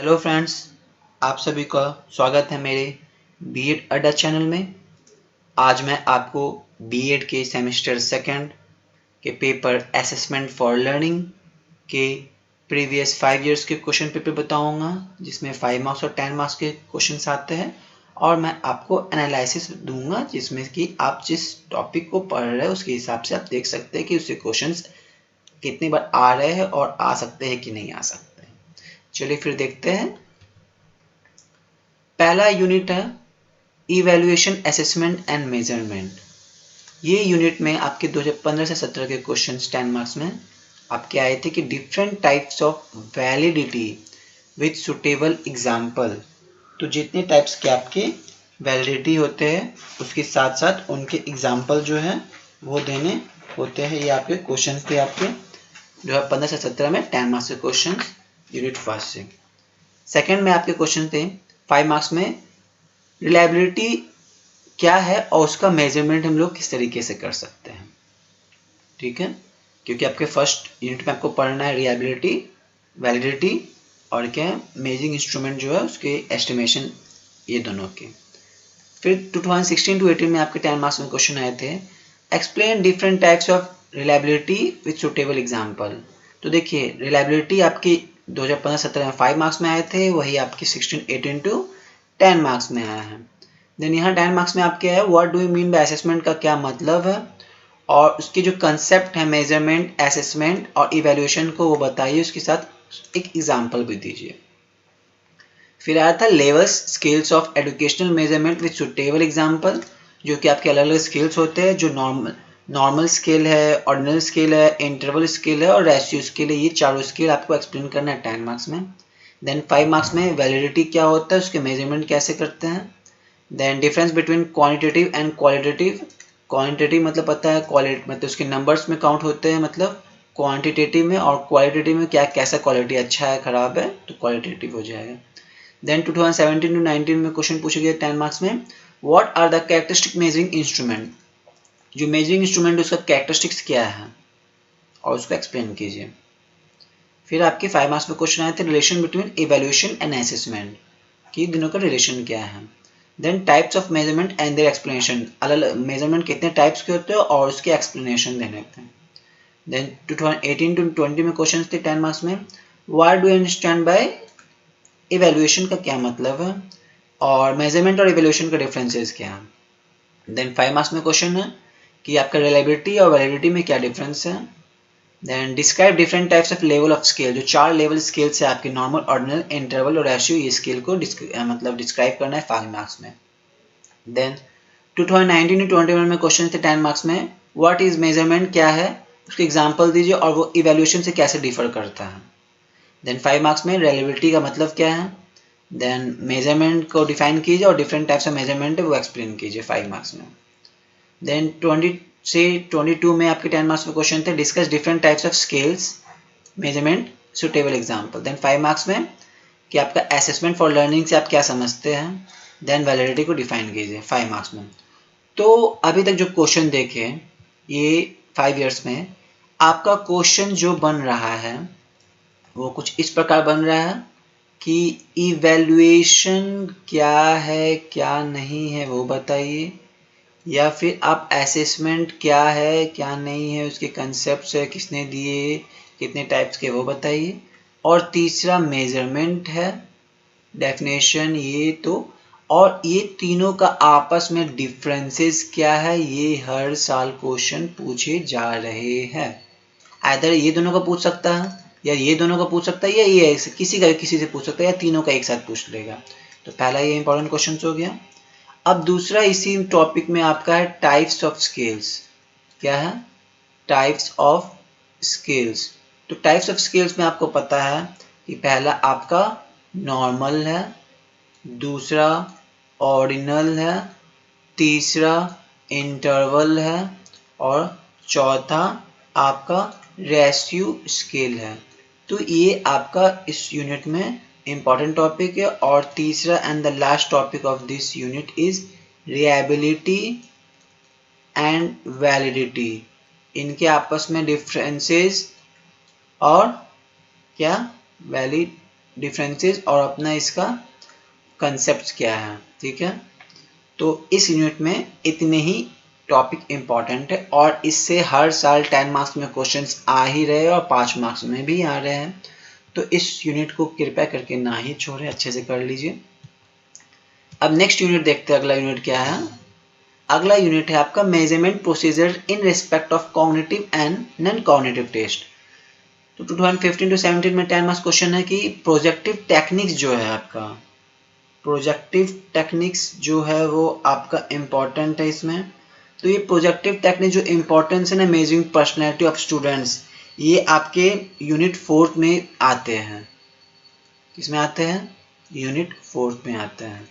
Hello friends, आप सभी का स्वागत है मेरे बीएड अड्डा चैनल में। आज मैं आपको बीएड के सेमेस्टर सेकंड के पेपर असेसमेंट फॉर लर्निंग के प्रीवियस 5 इयर्स के क्वेश्चन पेपर बताऊंगा, जिसमें 5 मार्क्स और 10 मार्क्स के क्वेश्चंस आते हैं। और मैं आपको एनालिसिस दूंगा, जिसमें कि आप जिस टॉपिक को पढ़ रहे हैं उसके हिसाब से आप देख सकते हैं कि उससे क्वेश्चंस कितनी बार आ रहे हैं और आ सकते हैं कि नहीं आ सकते हैं। चलिए फिर देखते हैं। पहला यूनिट है इवैल्यूएशन असेसमेंट एंड मेजरमेंट। ये यूनिट में आपके 2015 से 17 के क्वेश्चन 10 मार्क्स में आपके आए थे कि different types of validity with suitable example. तो जितने टाइप्स के आपके वैलिडिटी होते हैं उसके साथ साथ उनके एग्जाम्पल जो है वो देने होते हैं। ये आपके क्वेश्चन थे आपके 2015 से 17 में 10 मार्क्स के क्वेश्चन यूनिट फर्स्ट से। सेकेंड में आपके क्वेश्चन थे 5 मार्क्स में रिलायबिलिटी क्या है और उसका मेजरमेंट हम लोग किस तरीके से कर सकते हैं। ठीक है, क्योंकि आपके फर्स्ट यूनिट में आपको पढ़ना है रिलायबिलिटी, वैलिडिटी और क्या है मेजरिंग इंस्ट्रूमेंट जो है उसके एस्टिमेशन, ये दोनों के। फिर 2016 टू 18 में आपके 10 मार्क्स में क्वेश्चन आए थे explain different types of reliability with suitable example. तो देखिए रिलायबिलिटी आपकी 2015-17 में 5 मार्क्स में आए थे, वही आपकी 16-18 टू 10 मार्क्स में आया है। देन यहाँ 10 मार्क्स में आपके है what do you mean by assessment का क्या मतलब है, और उसके जो कंसेप्ट है मेजरमेंट, असेसमेंट और इवैल्यूएशन को वो बताइए, उसके साथ एक एग्जांपल भी दीजिए। फिर आया था levels scales of educational measurement with suitable example, जो कि आपके अलग अलग स्केल्स होते हैं, जो नॉर्मल स्केल है, ऑर्डिनल स्केल है, इंटरवल स्केल है और रेशियो स्केल है। ये चारों स्केल आपको एक्सप्लेन करना है 10 मार्क्स में। देन 5 मार्क्स में वैलिडिटी क्या होता है, उसके मेजरमेंट कैसे करते हैं। Then difference between quantitative and qualitative. Quantitative मतलब पता है, क्वालिटी मतलब उसके नंबर्स में काउंट होते हैं, मतलब क्वांटिटेटिव में, और क्वालिटेटिव में क्या कैसा क्वालिटी अच्छा है खराब है तो क्वालिटेटिव हो जाएगा। देन 2017 टू 19 में क्वेश्चन पूछे गए 10 मार्क्स में what are the characteristic measuring instrument. जो मेजरिंग इंस्ट्रूमेंट उसका कैरेक्टरिस्टिक्स क्या है और उसको एक्सप्लेन कीजिए। फिर आपके 5 मार्क्स में क्वेश्चन आए थे relation between evaluation and assessment, कि दोनों का रिलेशन क्या है। Then types of measurement and their explanation, अलग मेजरमेंट कितने टाइप्स के होते हैं और उसके एक्सप्लेनेशन देने होते हैं। देन 2018 टू 20 में क्वेश्चन थे 10 मार्क्स में what do you understand by evaluation का क्या मतलब है और मेजरमेंट और इवैल्यूएशन का डिफरेंसेस क्या है। देन 5 मार्क्स में क्वेश्चन है कि आपका रिलायबिलिटी और वैलिडिटी में क्या डिफरेंस है। Then describe different types of level of scale, जो 4 लेवल स्केल्स है आपके नॉर्मल, ऑर्डिनल, इंटरवल और रेशियो, ये स्केल को मतलब डिस्क्राइब करना है 5 मार्क्स में। देन 2019 टू 21 में क्वेश्चन थे 10 मार्क्स में व्हाट इज मेजरमेंट क्या है, उसके एग्जांपल दीजिए और वो इवैल्यूएशन से कैसे डिफर करता है। देन 5 मार्क्स में रिलेबिलिटी का मतलब क्या है। देन मेजरमेंट को डिफाइन कीजिए और डिफरेंट टाइप्स ऑफ मेजरमेंट है वो एक्सप्लेन कीजिए 5 मार्क्स में। देन 20 से 22 में आपके 10 मार्क्स में क्वेश्चन थे discuss different types of scales, measurement, suitable example. Then 5 marks में कि आपका असेसमेंट फॉर लर्निंग से आप क्या समझते हैं। देन वैलिडिटी को डिफाइन कीजिए 5 मार्क्स में। तो अभी तक जो क्वेश्चन देखे ये 5 इयर्स में, आपका क्वेश्चन जो बन रहा है वो कुछ इस प्रकार बन रहा है कि इवैल्यूएशन क्या है क्या नहीं है वो बताइए, या फिर आप असेसमेंट क्या है क्या नहीं है, उसके कंसेप्ट है किसने दिए, कितने टाइप्स के वो बताइए, और तीसरा मेजरमेंट है, डेफिनेशन ये तो, और ये तीनों का आपस में डिफरेंसेस क्या है, ये हर साल क्वेश्चन पूछे जा रहे हैं। आइदर ये दोनों का पूछ सकता है या ये दोनों का पूछ सकता है या ये किसी का किसी से पूछ सकता है या तीनों का एक साथ पूछ लेगा। तो पहला ये इंपॉर्टेंट क्वेश्चन हो गया। अब दूसरा इसी टॉपिक में आपका है टाइप्स ऑफ स्केल्स। क्या है, टाइप्स ऑफ स्केल्स। तो टाइप्स ऑफ स्केल्स में आपको पता है कि पहला आपका नॉर्मल है, दूसरा ऑर्डिनल है, तीसरा इंटरवल है और चौथा आपका रेशियो स्केल है। तो ये आपका इस यूनिट में इम्पॉर्टेंट टॉपिक है। और तीसरा and the last topic of this unit is reliability and validity, इनके आपस में डिफरेंसेस और क्या, वैलिड डिफरेंसेस और अपना इसका कंसेप्ट क्या है। ठीक है, तो इस यूनिट में इतने ही टॉपिक इम्पॉर्टेंट है और इससे हर साल 10 मार्क्स में क्वेश्चंस आ ही रहे हैं और 5 मार्क्स में भी आ रहे हैं। तो इस यूनिट को कृपया करके ना ही छोड़ें, अच्छे से कर लीजिए। अब नेक्स्ट यूनिट देखते हैं, अगला यूनिट क्या है। अगला यूनिट है आपका measurement procedure in respect of cognitive and non cognitive test. तो 2015 to 17 में 10 मार्क्स क्वेश्चन है कि प्रोजेक्टिव टेक्निक्स जो है आपका, प्रोजेक्टिव टेक्निक्स जो है वो आपका इम्पॉर्टेंट है इसमें। तो ये प्रोजेक्टिव टेक्निक जो इम्पोर्टेंस है ना मेजरिंग पर्सनैलिटी ऑफ स्टूडेंट्स, ये आपके यूनिट 4 में आते हैं। किसमें आते हैं? यूनिट 4 में आते हैं,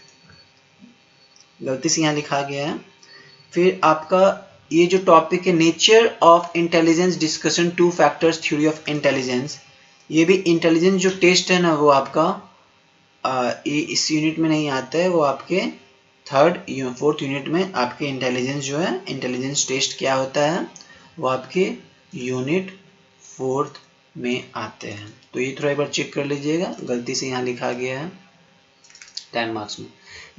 गलती से यहाँ लिखा गया है। फिर आपका ये जो टॉपिक है nature of intelligence discussion 2 factors theory of intelligence, ये भी इंटेलिजेंस जो टेस्ट है ना वो आपका ये इस यूनिट में नहीं आता है, वो आपके 4th यूनिट में आपके इंटेलिजेंस जो है, इंटेलिजेंस टेस्ट क्या होता है वो आपके यूनिट 4 में आते हैं। तो ये थोड़ा एक बार चेक कर लीजिएगा, गलती से यहाँ लिखा गया है 10 मार्क्स में।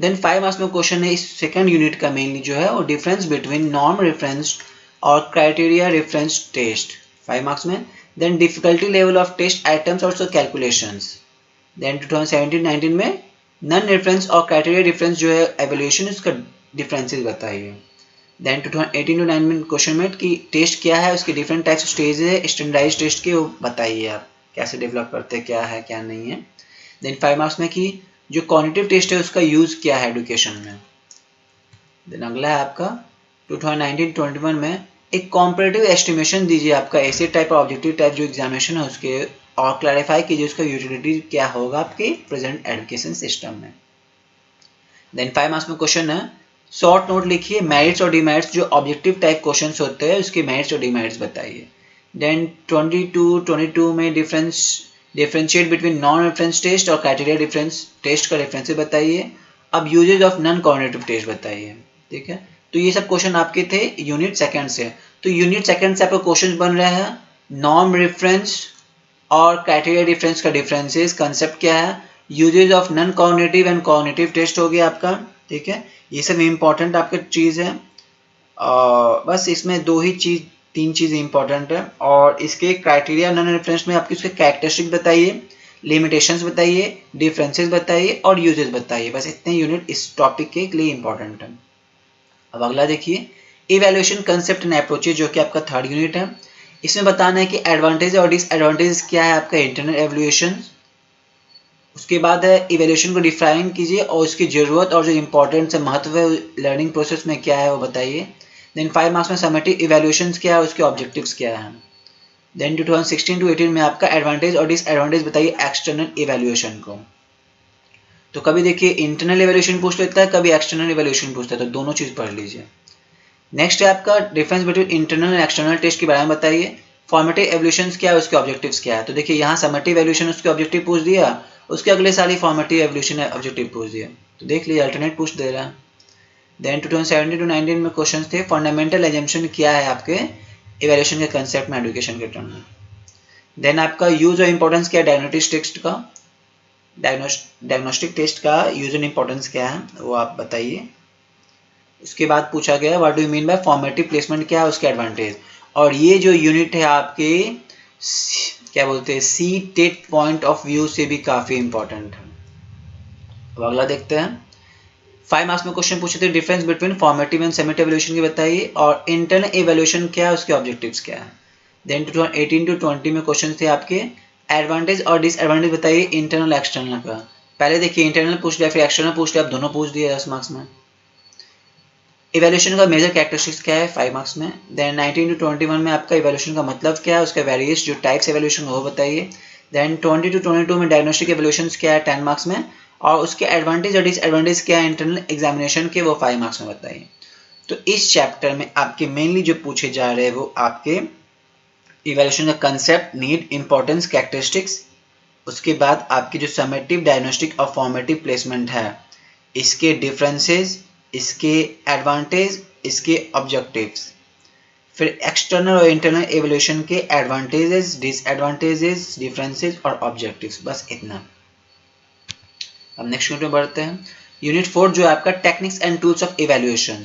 देन 5 मार्क्स में क्वेश्चन है इस सेकंड यूनिट का मेनली जो है वो डिफरेंस बिटवीन नॉर्म रेफरेंस और क्राइटेरिया रेफरेंस टेस्ट, 5 मार्क्स में। Then difficulty level of test items also calculations. Then 2017-19 में नॉन रेफरेंस और क्राइटेरिया डिफरेंस जो है एवल्यूएशन, उसका डिफरेंसेस बताइए। देन 2018 to 9 में क्वेश्चन में कि टेस्ट क्या है, उसके डिफरेंट टाइप्स स्टेज है स्टैंडर्डाइज्ड टेस्ट के, वो बताइए आप कैसे डेवलप करते हैं, क्या है क्या नहीं है। देन 5 मार्क्स में कि जो कॉग्निटिव टेस्ट है उसका यूज क्या है एजुकेशन में। देन अगला है आपका 2019-21 में एक कॉम्परेटिव एस्टिमेशन दीजिए आपका ऐसे टाइप और ऑब्जेक्टिव टाइप जो एग्जामिनेशन है उसके, और क्लैरिफाई कीजिए उसका यूटिलिटी क्या होगा आपके प्रेजेंट एजुकेशन सिस्टम में। देन 5 मार्क्स में क्वेश्चन है शॉर्ट नोट लिखिए मेरिट्स और डिमेरिट्स जो ऑब्जेक्टिव टाइप क्वेश्चंस होते हैं उसके मेरिट्स और डिमेरिट्स बताइए। देन 22 में differentiate between non reference test और क्राइटेरिया डिफरेंस टेस्ट का रेफरेंस बताइए। अब uses of non cognitive test बताइए। ठीक है, तो ये सब क्वेश्चन आपके थे यूनिट सेकंड से। तो यूनिट सेकंड से आपका क्वेश्चन बन रहा है नॉन रेफरेंस और क्राइटेरिया डिफरेंस का डिफरेंसेस, कंसेप्ट क्या है, uses of non cognitive and cognitive test हो गया आपका। ठीक है, ये सब इम्पोर्टेंट आपका चीज़ है। बस इसमें 3 चीज़ इंपॉर्टेंट है, और इसके क्राइटेरिया नॉन रेफरेंस में आपकी उसके कैरेक्टरिस्टिक बताइए, लिमिटेशंस बताइए, डिफरेंसेस बताइए और यूजेस बताइए। बस इतने यूनिट इस टॉपिक के लिए इंपॉर्टेंट है। अब अगला देखिए इवैल्यूएशन कंसेप्ट एंड अप्रोचेज जो कि आपका 3rd यूनिट है। इसमें बताना है कि एडवांटेज और डिसएडवांटेज क्या है आपका इंटरनल एवल्यूएशन। उसके बाद है इवैल्यूएशन को डिफाइन कीजिए और उसकी ज़रूरत और जो इंपॉर्टेंस है महत्व है लर्निंग प्रोसेस में क्या है वो बताइए। देन 5 मार्क्स में समेटिव इवैल्यूएशंस क्या है, उसके ऑब्जेक्टिव्स क्या है। देन 2016-18 में आपका एडवांटेज और डिसएडवांटेज बताइए एक्सटर्नल इवैल्यूएशन को। तो कभी देखिए इंटरनल इवैल्यूएशन पूछ लेता है, कभी एक्सटर्नल इवैल्यूएशन पूछता है, तो दोनों चीज़ पढ़ लीजिए। नेक्स्ट है आपका difference between internal and external test के बारे में बताइए। फॉर्मेटिव एवल्यूशंस क्या है, उसके ऑब्जेक्टिव्स क्या है। तो देखिए यहाँ समेटिव एवल्यूशन उसके ऑब्जेक्टिव पूछ दिया, उसके अगले साल ही फॉर्मेटिव एवल्यूशन ऑब्जेक्टिव पूछ दिया, तो देख लीजिए अल्टरनेट पूछ दे रहा है। देन 2017-19 में क्वेश्चन थे फंडामेंटल एजम्पशन क्या है आपके इवैल्यूएशन के कंसेप्ट में एजुकेशन के टर्म में। देन आपका यूज और इंपॉर्टेंस क्या है डायग्नोस्टिक टेस्ट का यूज एंड इंपॉर्टेंस क्या है वो आप बताइए। उसके बाद पूछा गया what do you mean by formative placement क्या है, उसके एडवांटेज। और ये जो यूनिट है आपके क्या बोलते हैं C TET point of view से भी काफी इंपॉर्टेंट है। अब अगला देखते हैं 5 मार्क्स में क्वेश्चन पूछे थे difference between formative and summative evolution की बताइए, और इंटरनल एवल्यूशन क्या है, उसके ऑब्जेक्टिव्स क्या है। देन 2018-20 में क्वेश्चन थे आपके एडवांटेज और डिसएडवांटेज बताइए इंटरनल एक्सटर्नल का। पहले देखिए इंटरनल पूछ लिया फिर एक्सटर्नल पूछ लिया, अब दोनों पूछ दिए 10 मार्क्स में। इवैल्यूएशन का मेजर कैरेक्टरिस्टिक्स क्या है 5 मार्क्स में। देन 19-21 में आपका इवैल्यूएशन का मतलब क्या है, उसका वेरियस जो टाइप्स इवैल्यूएशन वो बताइए। देन 20-22 में डायग्नोस्टिक इवैल्यूएशंस क्या है 10 मार्क्स में, और उसके एडवांटेज और डिसएडवांटेज क्या है इंटरनल एग्जामिनेशन के, वो 5 मार्क्स में बताइए। तो इस चैप्टर में आपके मेनली जो पूछे जा रहे हैं वो आपके इवैल्यूएशन का कंसेप्ट, नीड, इंपॉर्टेंस, कैरेक्टरिस्टिक्स, उसके बाद आपकी जो समेटिव, डायग्नोस्टिक और फॉर्मेटिव प्लेसमेंट है इसके डिफरेंसेस, इसके एडवांटेज, इसके ऑब्जेक्टिव्स, फिर एक्सटर्नल और इंटरनल एवल्यूएशन के एडवांटेजेस, डिसएडवांटेजेस, डिफरेंसेस और ऑब्जेक्टिव्स, बस इतना। अब नेक्स्ट यूनिट में बढ़ते हैं। यूनिट 4 जो है आपका techniques and tools of evaluation.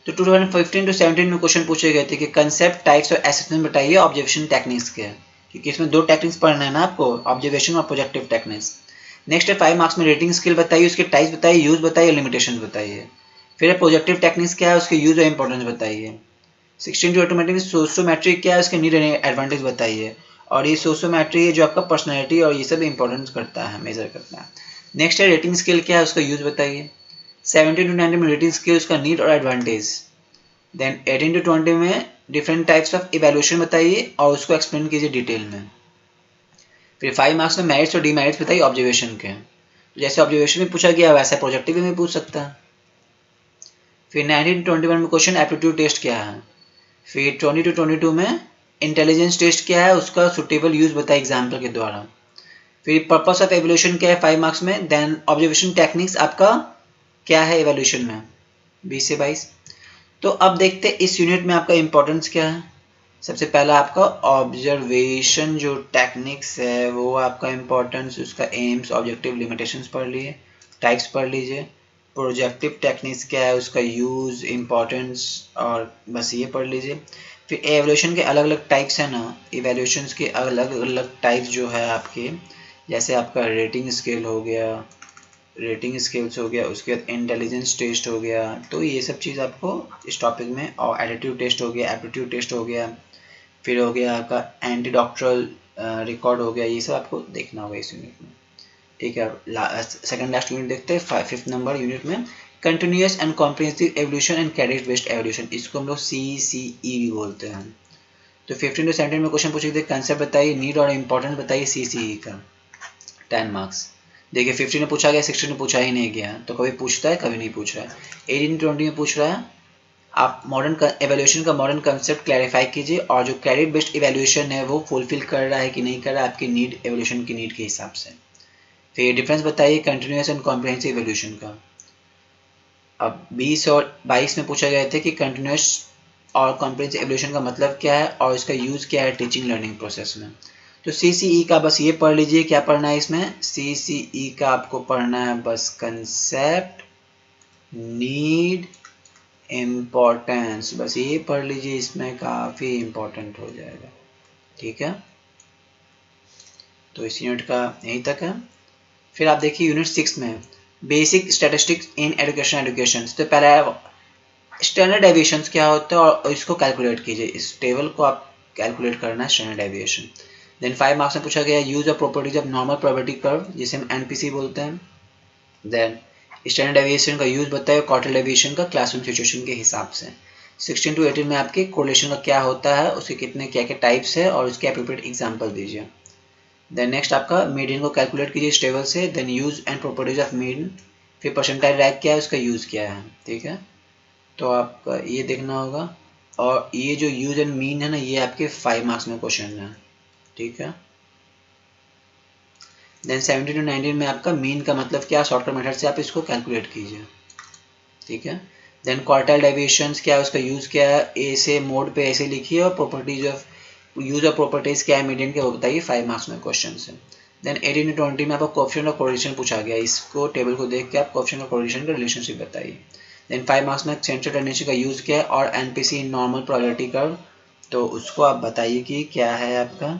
तो 2015 टू 17 में क्वेश्चन पूछे गए थे कि कंसेप्ट, टाइप्स और असेसमेंट बताइए ऑब्जर्वेशन टेक्निक्स के, क्योंकि इसमें दो टेक्निक्स पढ़ना है ना आपको, ऑब्जर्वेशन और प्रोजेक्टिव टेक्निक्स। नेक्स्ट है 5 मार्क्स में रेटिंग स्केल बताइए, उसके टाइप्स बताइए, यूज बताइए, लिमिटेशन बताइए। फिर है प्रोजेक्टिव टेक्निक्स क्या है, उसके यूज और इंपॉर्टेंस बताइए। 16 टू ऑटोमेटिक सोशियोमेट्रिक क्या है, उसके नीड एंड एडवांटेज बताइए। और ये सोशियोमेट्री है जो आपका पर्सनैलिटी और ये सब इंपॉर्टेंस करता है, मेजर करता है। नेक्स्ट है रेटिंग स्केल क्या है, उसका यूज बताइए। 17 टू 19 में रेटिंग स्केल, उसका नीड और एडवांटेज। देन 18 टू 20 में डिफरेंट टाइप्स ऑफ इवैल्यूएशन बताइए और उसको एक्सप्लेन कीजिए डिटेल में। फिर 5 मार्क्स में मेरिट्स और डीमेरिट्स बताइए ऑब्जर्वेशन के। तो जैसे ऑब्जर्वेशन में पूछा गया वैसे प्रोजेक्टिव में पूछ सकता है। फिर 19 टू 21 में क्वेश्चन एप्टीट्यूड टेस्ट क्या है। फिर 20 टू 22 में इंटेलिजेंस टेस्ट क्या है, उसका सुटेबल यूज बताइए एग्जाम्पल के द्वारा। फिर पर्पस ऑफ एवोल्यूशन क्या है 5 मार्क्स में। देन ऑब्जर्वेशन टेक्निक्स आपका क्या है एवोल्यूशन में 20 से 22। तो अब देखते हैं इस यूनिट में आपका इंपॉर्टेंस क्या है। सबसे पहला आपका ऑब्जर्वेशन जो टेक्निक्स है वो आपका इंपॉर्टेंस, उसका एम्स, ऑब्जेक्टिव, लिमिटेशंस पढ़ लिए, टाइप्स पढ़ लीजिए। प्रोजेक्टिव टेक्निक्स क्या है, उसका यूज, इंपॉर्टेंस और बस ये पढ़ लीजिए। फिर एवोल्यूशन के अलग अलग टाइप्स हैं ना, इवैल्यूएशंस के अलग अलग टाइप्स जो है आपके, जैसे आपका रेटिंग स्केल हो गया, रेटिंग स्केल्स हो गया, उसके बाद इंटेलिजेंस टेस्ट हो गया। तो ये सब चीज़ आपको इस टॉपिक में, और एटीट्यूड टेस्ट हो गया, एप्टीट्यूड टेस्ट हो गया, फिर हो गया आपका एंटी डॉक्टरल रिकॉर्ड हो गया, ये सब आपको देखना होगा इस यूनिट में। ठीक है, सेकंड लास्ट यूनिट देखते हैं 5th नंबर यूनिट में, continuous and comprehensive evolution and credit based evolution, इसको हम लोग CCE भी बोलते हैं। तो 15 टू 17 में क्वेश्चन पूछे थे, कंसेप्ट बताइए, नीड और इंपॉर्टेंस बताइए CCE का, 10 मार्क्स। देखिए 15 में पूछा गया, 16 में पूछा ही नहीं गया, तो कभी पूछता है कभी नहीं पूछ रहा है। 18 20 में पूछ रहा है, आप मॉडर्न एवोल्यूशन का मॉडर्न कंसेप्ट क्लैरिफाई कीजिए और जो क्रेडिट बेस्ड इवैल्यूएशन है वो फुलफिल कर रहा है कि नहीं कर रहा है आपकी नीड, एवोल्यूशन की नीड के हिसाब से। फिर डिफरेंस बताइए कंटिन्यूअस एंड कॉम्प्रिहेंसिव इवैल्यूएशन का। अब 20 और 22 में पूछा गया था कि कंटिन्यूअस और कॉम्प्रिहेंसिव इवैल्यूएशन का मतलब क्या है और इसका यूज क्या है टीचिंग लर्निंग प्रोसेस में। तो CCE का बस ये पढ़ लीजिए, क्या पढ़ना है इसमें, CCE का आपको पढ़ना है बस कंसेप्ट, नीड, इम्पोर्टेंस, बस ये पढ़ लीजिए, इसमें काफ़ी इम्पोर्टेंट हो जाएगा। ठीक है, तो इस यूनिट का यहीं तक है। फिर आप देखिए यूनिट 6 में बेसिक स्टैटिस्टिक्स इन एजुकेशन। तो पहला स्टैंडर्ड डेविएशंस क्या होता है और इसको कैलकुलेट कीजिए, इस टेबल को आप कैलकुलेट करना है स्टैंडर्ड डेविएशन। देन 5 मार्क्स में पूछा गया use of properties of normal probability curve, जिसे हम NPC बोलते हैं। देन स्टैंडर्ड डेविएशन का यूज बताइए, क्वार्टर डेविएशन का क्लासरूम सिचुएशन के हिसाब से। 16 टू 18 में आपके कोरिलेशन का क्या होता है, उसके कितने क्या क्या टाइप्स है और उसके एप्रोप्रिएट एग्जांपल दीजिए। देन नेक्स्ट आपका मीडियन को कैलकुलेट कीजिए इस टेबल से। Then use and properties of median. फिर परसेंटाइल रैंक क्या है, उसका यूज क्या है। ठीक है, तो आपका ये देखना होगा। और ये जो यूज एंड मीन है ना, ये आपके 5 मार्क्स में क्वेश्चन है। ठीक है, देन 17 टू 19 में आपका मीन का मतलब क्या, शॉर्टकट मेथड से आप इसको कैलकुलेट कीजिए। ठीक है, देन क्वार्टाइल डेविएशंस क्या है, उसका यूज क्या है, ए से मोड पे ऐसे लिखिए, और properties of use of properties क्या है मीडियन के, वो बताइए, 5 मार्क्स में क्वेश्चन है। देन 18 टू 20 में आपको कोएफिशिएंट और कोरिलेशन पूछा गया, इसको टेबल को देख के आप कोएफिशिएंट और कोरिलेशन का रिलेशनशिप बताइए। देन 5 मार्क्स में सेंट्रल टेंडेंसी का यूज क्या है और NPC नॉर्मल प्रोबेबिलिटी कर्व, तो उसको आप बताइए कि क्या है आपका।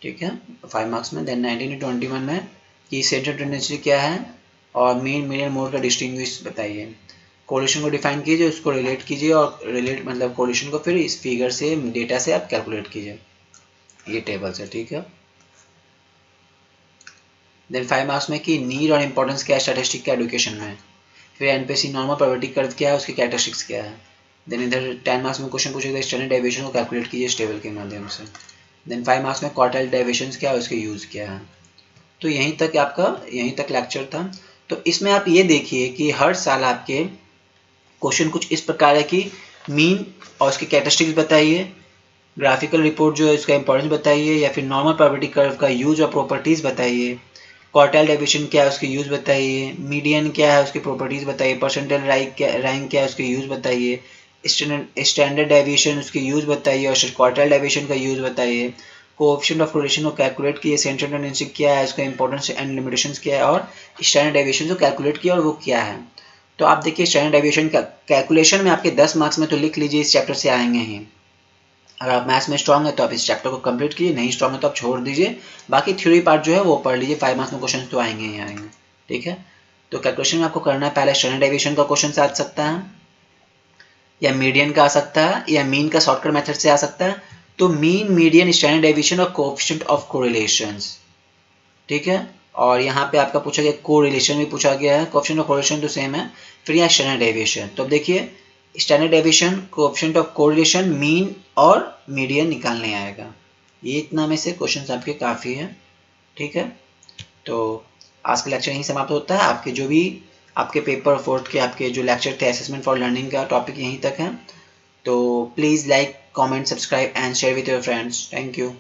ठीक है, 5 मार्क्स में। देन 19 टू 21 में कि सेंट्रल टेंडेंसी क्या है और मीन, मीडियन, मोड का डिस्टिंग्विश बताइए। कोरिलेशन को डिफाइन कीजिए, उसको रिलेट कीजिए, और रिलेट मतलब कोरिलेशन को फिर इस फिगर से, डेटा से आप कैलकुलेट कीजिए, ये टेबल से। ठीक है, देन 5 मार्क्स में कि नीड और इंपॉर्टेंस क्या है स्टैटिस्टिक का एजुकेशन में। फिर NPC नॉर्मल प्रोबेबिलिटी कर्व क्या है, उसकी कैरेक्टरिस्टिक्स क्या है। देन इधर 10 मार्क्स में क्वेश्चन पूछेगा स्टैंडर्ड डेविएशन को कैलकुलेट कीजिए इस टेबल के माध्यम से। देन 5 मार्क्स में क्वार्टाइल डेविएशंस क्या है, उसके यूज क्या है। तो यहीं तक आपका, यहीं तक लेक्चर था। तो इसमें आप ये देखिए कि हर साल आपके क्वेश्चन कुछ इस प्रकार है कि मीन और उसके कैरेक्टरिस्टिक्स बताइए, ग्राफिकल रिपोर्ट जो है उसका इंपॉर्टेंस बताइए, या फिर नॉर्मल प्रोबेबिलिटी कर्व का यूज और प्रॉपर्टीज बताइए, क्वार्टाइल डेविएशन क्या है उसके यूज बताइए, मीडियन क्या है उसकी प्रॉपर्टीज बताइए, परसेंटाइल रैंक क्या है उसके यूज बताइए, स्टैंडर्ड डेविएशन उसके यूज बताइए और क्वार्टाइल डेविएशन का यूज बताइए, कोएफिशिएंट ऑफ कोरिलेशन को कैलकुलेट किए, सेंट्रल टेंडेंसी क्या है, इसका इंपॉर्टेंस एंड लिमिटेशंस क्या है, और स्टैंडर्ड डेविएशन जो कैलकुलेट किया और वो क्या है। तो आप देखिए स्टैंडर्ड डेविएशन का कैलकुलेशन में आपके 10 मार्क्स में तो लिख लीजिए, इस चैप्टर से आएंगे ही। अगर आप मैथ्स में स्ट्रांग है तो आप इस चैप्टर को कंप्लीट कीजिए, नहीं स्ट्रांग है तो आप छोड़ दीजिए, बाकी थ्योरी पार्ट जो है वो पढ़ लीजिए, 5 मार्क्स में क्वेश्चन तो आएंगे ही आएंगे। ठीक है, तो कैलकुलेशन में आपको करना है, पहले स्टैंडर्ड डेविएशन का क्वेश्चन आ सकता है, या मीडियन का आ सकता है, या मीन का शॉर्टकट मेथड से आ सकता है। तो मीन, मीडियन, स्टैंडर्ड डेविएशन और कोएफिशिएंट ऑफ कोरिलेशंस। ठीक है, और यहाँ पे आपका पूछा गया कोरिलेशन भी पूछा गया है, कोएफिशिएंट ऑफ कोरिलेशन तो सेम है, फिर यहाँ स्टैंडर्ड डेविएशन। तो अब देखिए standard deviation, coefficient of correlation, mean और मीडियन निकालने आएगा। ये इतना में से क्वेश्चन आपके काफ़ी है। ठीक है, तो आज का लेक्चर यहीं समाप्त होता है। आपके जो भी आपके पेपर 4th के आपके जो लेक्चर थे असेसमेंट फॉर लर्निंग का टॉपिक यहीं तक है। तो please like, comment, subscribe and share with your friends. Thank you.